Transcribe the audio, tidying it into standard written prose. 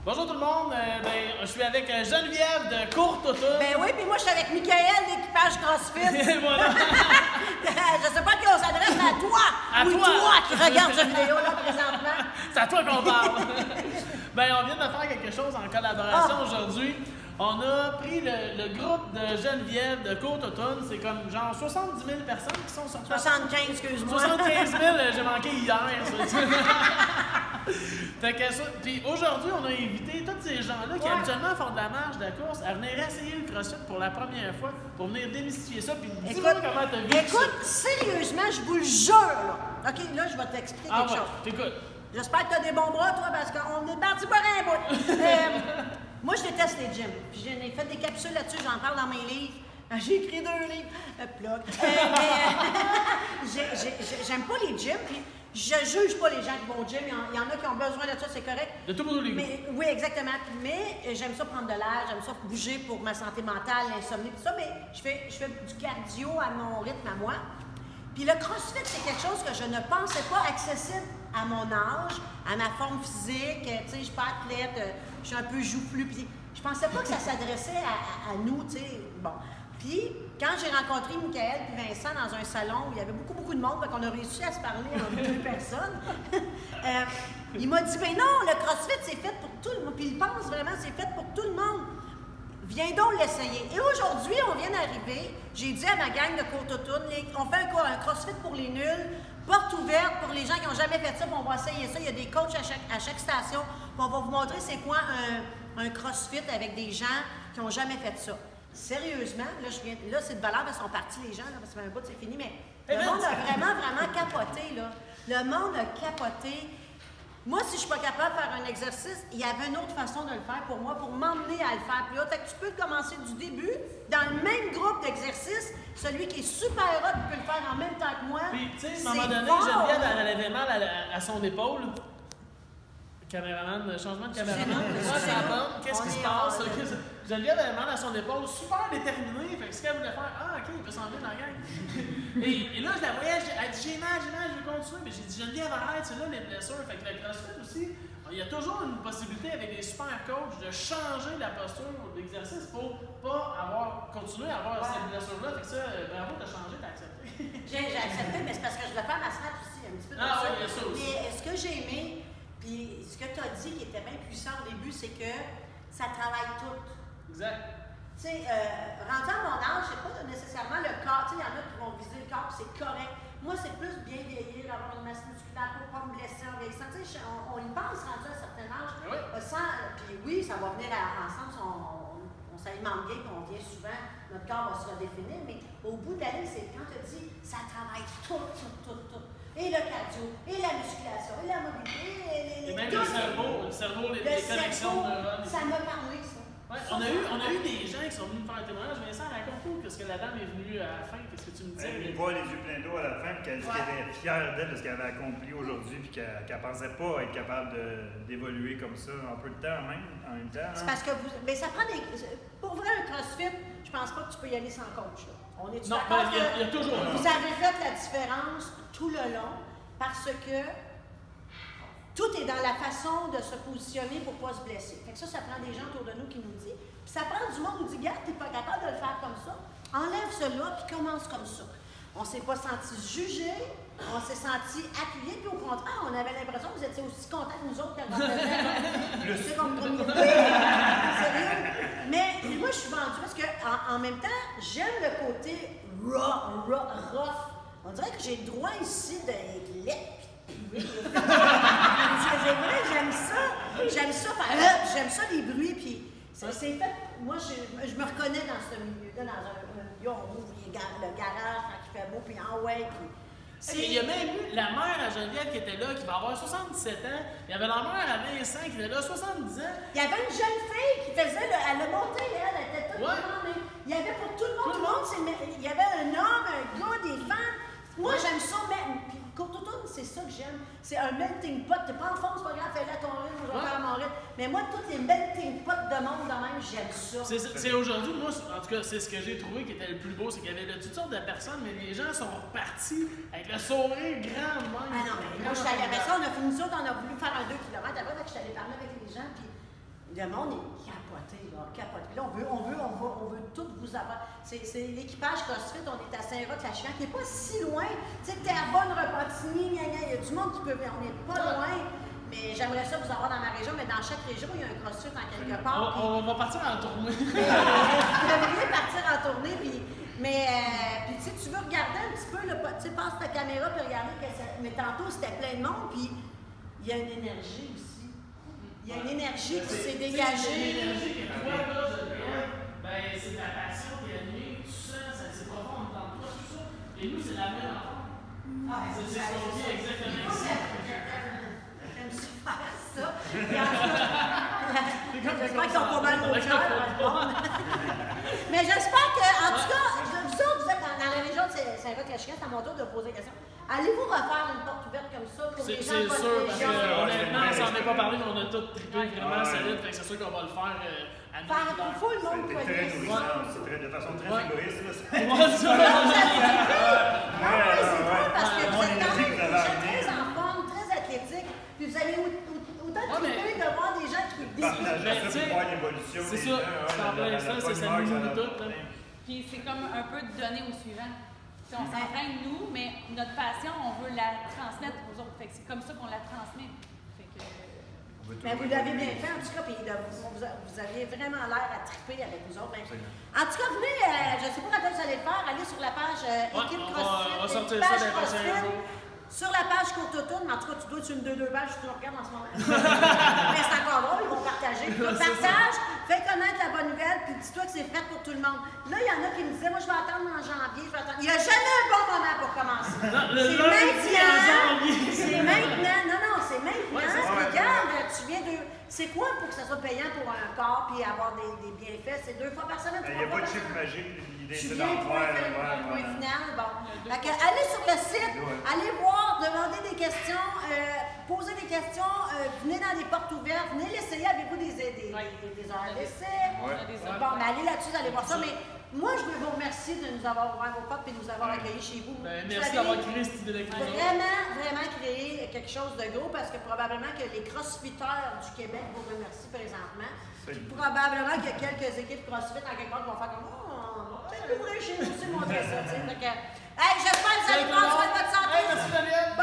Bonjour tout le monde, je suis avec Geneviève de Courte Automne. Ben oui, puis moi je suis avec Michael d'équipage CrossFit. Et voilà. Je sais pas qui on s'adresse, mais à toi! À oui, toi qui regarde cette vidéo-là présentement. C'est à toi qu'on parle. On vient de faire quelque chose en collaboration aujourd'hui. On a pris le groupe de Geneviève de Courte Automne. C'est comme genre 70 000 personnes qui sont sur place. 75, excuse-moi. 75 000, j'ai manqué hier. Fait que ça, puis aujourd'hui, on a invité tous ces gens-là qui habituellement font de la marche, de la course, à venir essayer le CrossFit pour la première fois, pour venir démystifier ça, puis dis-moi comment t'as vu. Écoute, sérieusement, je vous le jure, là. OK, là, je vais t'expliquer quelque chose. T'écoutes. J'espère que t'as des bons bras, toi, parce qu'on est parti pour un bout. Moi, je déteste les gyms. Puis j'en ai fait des capsules là-dessus, j'en parle dans mes livres. J'ai écrit 2 livres. Plug. J'aime pas les gyms, puis je juge pas les gens qui vont au gym. Il y en a qui ont besoin de ça, c'est correct. De tout le monde. Oui, exactement. Mais j'aime ça prendre de l'air, j'aime ça bouger pour ma santé mentale, l'insomnie, tout ça. Mais je fais du cardio à mon rythme à moi. Puis le CrossFit, c'est quelque chose que je ne pensais pas accessible à mon âge, à ma forme physique. Tu sais, je suis pas athlète, je suis un peu joufflu. Puis je pensais pas que ça s'adressait à nous, tu sais. Bon. Puis, quand j'ai rencontré Michael et Vincent dans un salon où il y avait beaucoup de monde, qu'on a réussi à se parler entre 2 personnes, il m'a dit, ben non, le CrossFit, c'est fait pour tout le monde. Puis il pense vraiment, c'est fait pour tout le monde. Viens donc l'essayer. Et aujourd'hui, on vient d'arriver. J'ai dit à ma gang de Courte Automne, on fait un CrossFit pour les nuls, porte ouverte pour les gens qui n'ont jamais fait ça, puis on va essayer ça. Il y a des coachs à chaque station, puis on va vous montrer c'est quoi un CrossFit avec des gens qui n'ont jamais fait ça. Sérieusement, là c'est de valeur parce qu'ils sont partis les gens, là, parce que ça fait un bout, c'est fini, mais le monde a vraiment capoté, là. Le monde a capoté. Moi, si je suis pas capable de faire un exercice, il y avait une autre façon de le faire pour moi, pour m'emmener à le faire plus haut. Fait que tu peux commencer du début, dans le même groupe d'exercices, celui qui est super hot peut le faire en même temps que moi. Puis, tu sais, à un moment donné, Geneviève, elle avait mal à son épaule. Caméraman, changement de caméraman. Qu'est-ce qui se passe? Geneviève avait mal à son épaule, super déterminée. Fait que ce qu'elle voulait faire, ok, il peut s'en venir dans la gang. et là, je la voyais, elle dit j'ai mal, je veux continuer. Mais j'ai dit Geneviève, arrête, c'est là les blessures. Fait que le CrossFit aussi, il y a toujours une possibilité avec des super coachs de changer la posture d'exercice pour pas continuer à avoir cette blessure-là. Fait que ça, bravo, t'as changé, t'as accepté. J'ai accepté, mais c'est parce que je le fais à ma snap aussi, un petit peu de ça. Oui, bien sûr. Mais ce que j'ai aimé, puis ce que tu as dit qui était bien puissant au début, c'est que ça travaille tout. Exact. Tu sais, rendu à mon âge, c'est pas nécessairement le corps. Tu sais, il y en a qui vont viser le corps, c'est correct. Moi, c'est plus bien vieillir, avoir une masse musculaire pour pas me blesser en vieillissant. Tu sais, on y pense rendu à un certain âge. Oui. Puis oui, ça va venir ensemble si on s'alimente bien, puis on vient souvent, notre corps va se redéfinir. Mais au bout de la ligne, c'est quand tu dis, ça travaille tout. Et le cardio, et la musculation, et la mobilité, et même le cerveau, les connexions de neurones. Ça m'a parlé, ça. Ouais, on a eu des gens qui sont venus me faire un témoignage. Vincent, raconte-nous qu'est-ce que la dame est venue à la fin, qu'est-ce que tu me dis? Elle voit les yeux pleins d'eau à la fin, puis qu'elle était fière d'elle de ce qu'elle avait accompli aujourd'hui, puis qu'elle ne pensait pas être capable d'évoluer comme ça en peu de temps en même temps. C'est parce que mais ça prend des. Pour vrai, un CrossFit, je pense pas que tu peux y aller sans coach. Là. On est non, d'accord il y a toujours. Vous avez fait la différence tout le long parce que tout est dans la façon de se positionner pour ne pas se blesser. Fait que ça prend des gens autour de nous qui nous disent. Puis ça prend du monde qui nous dit, regarde, tu n'es pas capable de le faire comme ça. Enlève cela, puis commence comme ça. On ne s'est pas senti jugé, on s'est senti appuyé, puis au contraire, on avait l'impression que vous étiez aussi contents que nous autres quand on faisait. C'est comme premier. Sérieux. Mais moi, je suis vendue parce qu'en même temps, j'aime le côté rough. On dirait que j'ai le droit ici d'être laid. J'aime ça faire, j'aime ça les bruits, puis c'est fait, moi je me reconnais dans ce milieu-là, dans un milieu, on ouvre le garage quand il fait beau, puis en ouais, puis... Il y a même eu la mère à Geneviève qui était là, qui va avoir 77 ans, il y avait la mère à Vincent qui était là, 70 ans. Il y avait une jeune fille qui faisait, elle a monté, elle était toute grande, mais il y avait pour tout le monde, il y avait un homme, un gars, des femmes. Moi, j'aime ça, mais Courte Automne, c'est ça que j'aime. C'est un melting pot. T'es pas en forme, c'est pas grave, fais-le à ton rythme, je vais faire à mon rythme. Mais moi, tous les melting pots de monde de même, j'aime ça. C'est aujourd'hui, moi, en tout cas, c'est ce que j'ai trouvé qui était le plus beau, c'est qu'il y avait de toutes sortes de personnes, mais les gens sont repartis avec le sourire grand de même. Ah non, mais moi, je suis allée avec ça, on a fini ça, on a voulu faire un 2 km après, je suis allée parler avec les gens, puis le monde est capoté, là, capoté. Puis là, on veut tout vous avoir. C'est l'équipage CrossFit, on est à Saint-Roch-la-Chienne, qui n'est pas si loin. Tu sais, Terrebonne-Repentigny, il y a du monde qui peut. On n'est pas loin. Mais j'aimerais ça vous avoir dans ma région, mais dans chaque région, il y a un CrossFit en quelque part. On va partir en tournée. Vous devriez partir en tournée, puis si tu veux regarder un petit peu, tu passe ta caméra puis regarder mais tantôt c'était plein de monde, puis il y a une énergie aussi. Il y a une énergie qui s'est dégagée. L'énergie que toi, là, ben, c'est ta passion qui est animée, tu sens, c'est profond dans toi, tout ça. Et nous, c'est la même enfant. C'est ce qu'on dit exactement ici. J'aime super ça. J'espère qu'ils sont pas mal au cœur. Mais j'espère que, en tout cas, vous êtes dans la région de Saint-Roch-la-Chienne, c'est à mon tour de poser des questions. Allez-vous refaire une porte ouverte comme ça pour les gens de votre région? C'est sûr, parce que honnêtement, on s'en est pas parlé, mais on a tout trippé vraiment solide, fait que c'est sûr qu'on va le faire à nous. Il faut le monde C'était très nourrissant, c'est de façon très égoïste. Parce que vous êtes quand même très en forme, très athlétique, puis vous allez autant triper de voir des gens qui partager ça pour voir l'évolution. C'est ça, c'est en plein ça, c'est ça nous tout. Puis c'est comme un peu de donner au suivant. T'sais, on s'entraîne nous, mais notre passion, on veut la transmettre aux autres. Fait que c'est comme ça qu'on la transmet. Fait que... Mais vous l'avez bien fait, en tout cas, puis vous aviez vraiment l'air à triper avec nous autres. En tout cas, venez, je ne sais pas quand vous allez le faire, allez sur la page Équipe CrossFit. On va sortir ça dans les prochains jours. Sur la page Courte Automne, mais en tout cas, tu dois être sur une 2 pages, tu le regardes en ce moment. Mais c'est encore drôle, ils vont partager. Partage, fais connaître la bonne nouvelle, puis dis-toi que c'est fait pour tout le monde. Là, il y en a qui me disaient, moi, je vais attendre en janvier, Il n'y a jamais un bon moment pour commencer. C'est maintenant. C'est maintenant. Non, c'est maintenant. Regarde, tu viens de. C'est quoi pour que ça soit payant pour un corps puis avoir des bienfaits? C'est 2 fois par semaine, 3 fois par semaine. Il n'y a pas de chiffre magique, l'idée Tu c'est viens d'en pour faire. le point final. Bon. Allez sur le site, allez voir, demandez des questions, posez des questions, venez dans des portes ouvertes, venez l'essayer. Avez-vous des heures d'essai? Bon, mais allez là-dessus, allez voir ça. Mais moi, je veux vous remercier de nous avoir ouvert vos portes et de nous avoir accueillis chez vous. Merci d'avoir créé cette idée là. Vraiment créé quelque chose de gros parce que probablement que les crossfitteurs du Québec vous remercient présentement. Probablement qu'il y a quelques équipes CrossFit en quelque part qui vont faire comme peut-être ouvrir chez nous aussi montrer ça. J'espère que vous allez prendre soin de votre santé. Merci Daniel.